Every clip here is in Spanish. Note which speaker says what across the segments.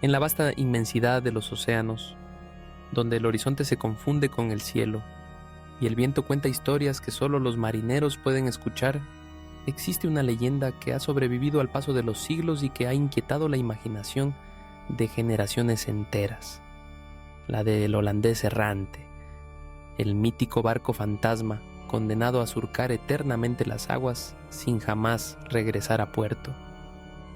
Speaker 1: En la vasta inmensidad de los océanos, donde el horizonte se confunde con el cielo y el viento cuenta historias que solo los marineros pueden escuchar, existe una leyenda que ha sobrevivido al paso de los siglos y que ha inquietado la imaginación de generaciones enteras. La del holandés errante, el mítico barco fantasma condenado a surcar eternamente las aguas sin jamás regresar a puerto.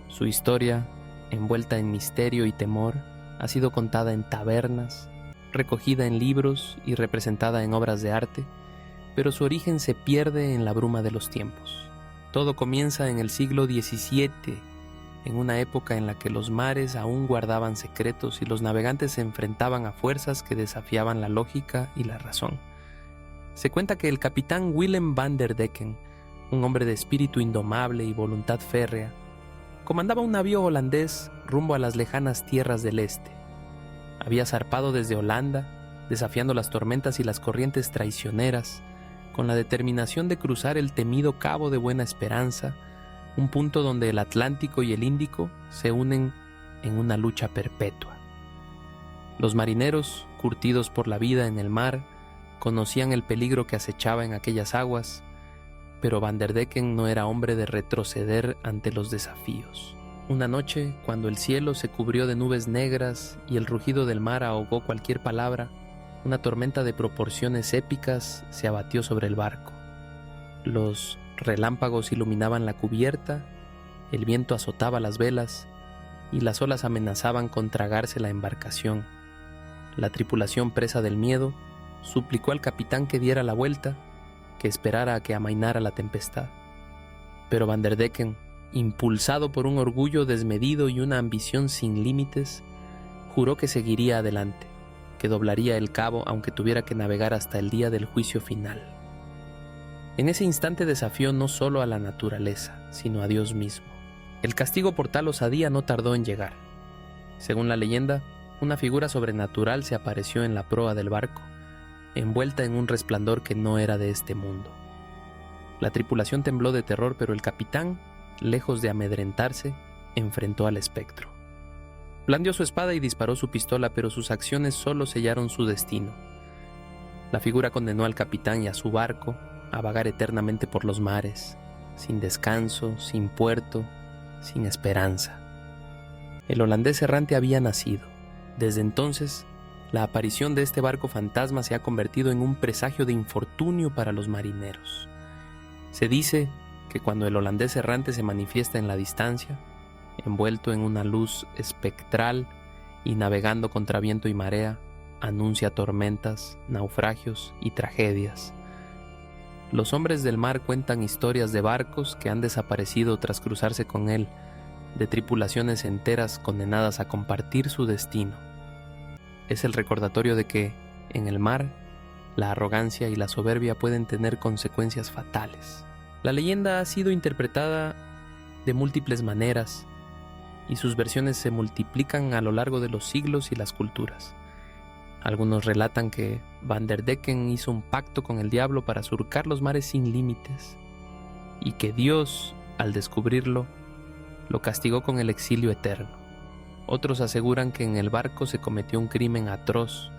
Speaker 1: Su historia, envuelta en misterio y temor, ha sido contada en tabernas, recogida en libros y representada en obras de arte, pero su origen se pierde en la bruma de los tiempos. Todo comienza en el siglo XVII, en una época en la que los mares aún guardaban secretos y los navegantes se enfrentaban a fuerzas que desafiaban la lógica y la razón. Se cuenta que el capitán Willem van der Decken, un hombre de espíritu indomable y voluntad férrea, comandaba un navío holandés rumbo a las lejanas tierras del este. Había zarpado desde Holanda, desafiando las tormentas y las corrientes traicioneras, con la determinación de cruzar el temido Cabo de Buena Esperanza, un punto donde el Atlántico y el Índico se unen en una lucha perpetua. Los marineros, curtidos por la vida en el mar, conocían el peligro que acechaba en aquellas aguas, pero Van der Decken no era hombre de retroceder ante los desafíos. Una noche, cuando el cielo se cubrió de nubes negras y el rugido del mar ahogó cualquier palabra, una tormenta de proporciones épicas se abatió sobre el barco. Los relámpagos iluminaban la cubierta, el viento azotaba las velas y las olas amenazaban con tragarse la embarcación. La tripulación, presa del miedo, suplicó al capitán que diera la vuelta, que esperara a que amainara la tempestad. Pero Van der Decken, impulsado por un orgullo desmedido y una ambición sin límites, juró que seguiría adelante, que doblaría el cabo aunque tuviera que navegar hasta el día del juicio final. En ese instante desafió no solo a la naturaleza, sino a Dios mismo. El castigo por tal osadía no tardó en llegar. Según la leyenda, una figura sobrenatural se apareció en la proa del barco, envuelta en un resplandor que no era de este mundo. La tripulación tembló de terror, pero el capitán, lejos de amedrentarse, enfrentó al espectro. Blandió su espada y disparó su pistola, pero sus acciones solo sellaron su destino. La figura condenó al capitán y a su barco a vagar eternamente por los mares, sin descanso, sin puerto, sin esperanza. El holandés errante había nacido. Desde entonces, la aparición de este barco fantasma se ha convertido en un presagio de infortunio para los marineros. Se dice que cuando el holandés errante se manifiesta en la distancia, envuelto en una luz espectral y navegando contra viento y marea, anuncia tormentas, naufragios y tragedias. Los hombres del mar cuentan historias de barcos que han desaparecido tras cruzarse con él, de tripulaciones enteras condenadas a compartir su destino. Es el recordatorio de que, en el mar, la arrogancia y la soberbia pueden tener consecuencias fatales. La leyenda ha sido interpretada de múltiples maneras y sus versiones se multiplican a lo largo de los siglos y las culturas. Algunos relatan que Van der Decken hizo un pacto con el diablo para surcar los mares sin límites y que Dios, al descubrirlo, lo castigó con el exilio eterno. Otros aseguran que en el barco se cometió un crimen atroz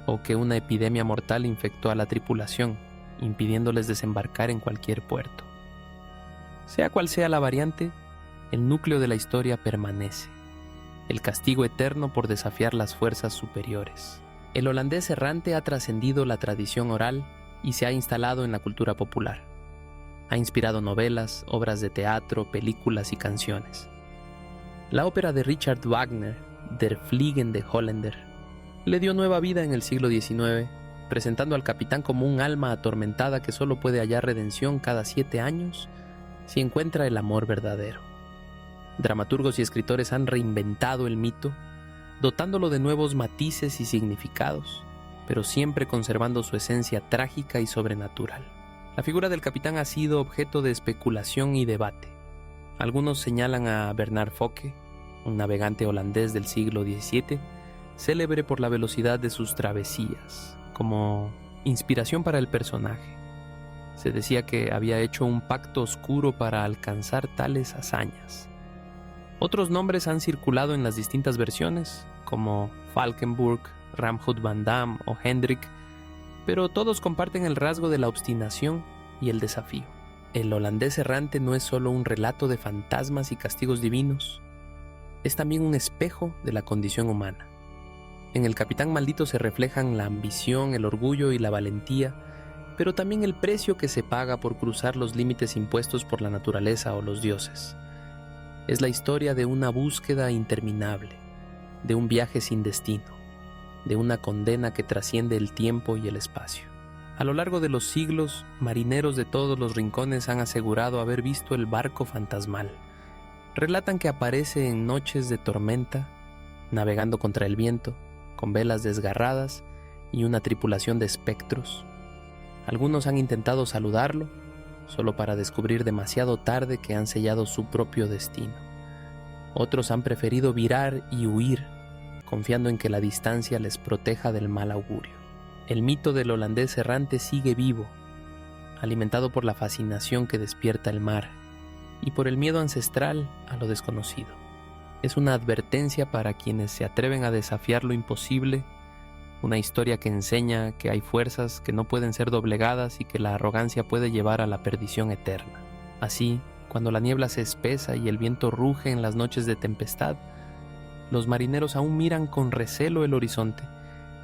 Speaker 1: o que una epidemia mortal infectó a la tripulación, impidiéndoles desembarcar en cualquier puerto. Sea cual sea la variante, el núcleo de la historia permanece: el castigo eterno por desafiar las fuerzas superiores. El holandés errante ha trascendido la tradición oral y se ha instalado en la cultura popular. Ha inspirado novelas, obras de teatro, películas y canciones. La ópera de Richard Wagner, Der Fliegende Holländer, le dio nueva vida en el siglo XIX, presentando al capitán como un alma atormentada que solo puede hallar redención cada 7 años si encuentra el amor verdadero. Dramaturgos y escritores han reinventado el mito, dotándolo de nuevos matices y significados, pero siempre conservando su esencia trágica y sobrenatural. La figura del capitán ha sido objeto de especulación y debate. Algunos señalan a Bernard Fokke, un navegante holandés del siglo XVII, célebre por la velocidad de sus travesías, como inspiración para el personaje. Se decía que había hecho un pacto oscuro para alcanzar tales hazañas. Otros nombres han circulado en las distintas versiones, como Valkenburg, Ramhout van Dam o Hendrik, pero todos comparten el rasgo de la obstinación y el desafío. El holandés errante no es solo un relato de fantasmas y castigos divinos, es también un espejo de la condición humana. En el capitán maldito se reflejan la ambición, el orgullo y la valentía, pero también el precio que se paga por cruzar los límites impuestos por la naturaleza o los dioses. Es la historia de una búsqueda interminable, de un viaje sin destino, de una condena que trasciende el tiempo y el espacio. A lo largo de los siglos, marineros de todos los rincones han asegurado haber visto el barco fantasmal. Relatan que aparece en noches de tormenta, navegando contra el viento, con velas desgarradas y una tripulación de espectros. Algunos han intentado saludarlo, solo para descubrir demasiado tarde que han sellado su propio destino. Otros han preferido virar y huir, confiando en que la distancia les proteja del mal augurio. El mito del holandés errante sigue vivo, alimentado por la fascinación que despierta el mar y por el miedo ancestral a lo desconocido. Es una advertencia para quienes se atreven a desafiar lo imposible, una historia que enseña que hay fuerzas que no pueden ser doblegadas y que la arrogancia puede llevar a la perdición eterna. Así, cuando la niebla se espesa y el viento ruge en las noches de tempestad, los marineros aún miran con recelo el horizonte,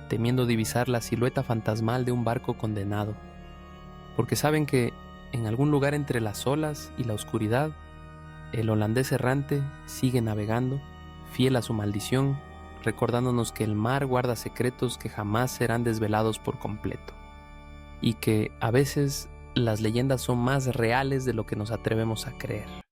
Speaker 1: temiendo divisar la silueta fantasmal de un barco condenado, porque saben que, en algún lugar entre las olas y la oscuridad, el holandés errante sigue navegando, fiel a su maldición, recordándonos que el mar guarda secretos que jamás serán desvelados por completo, y que, a veces, las leyendas son más reales de lo que nos atrevemos a creer.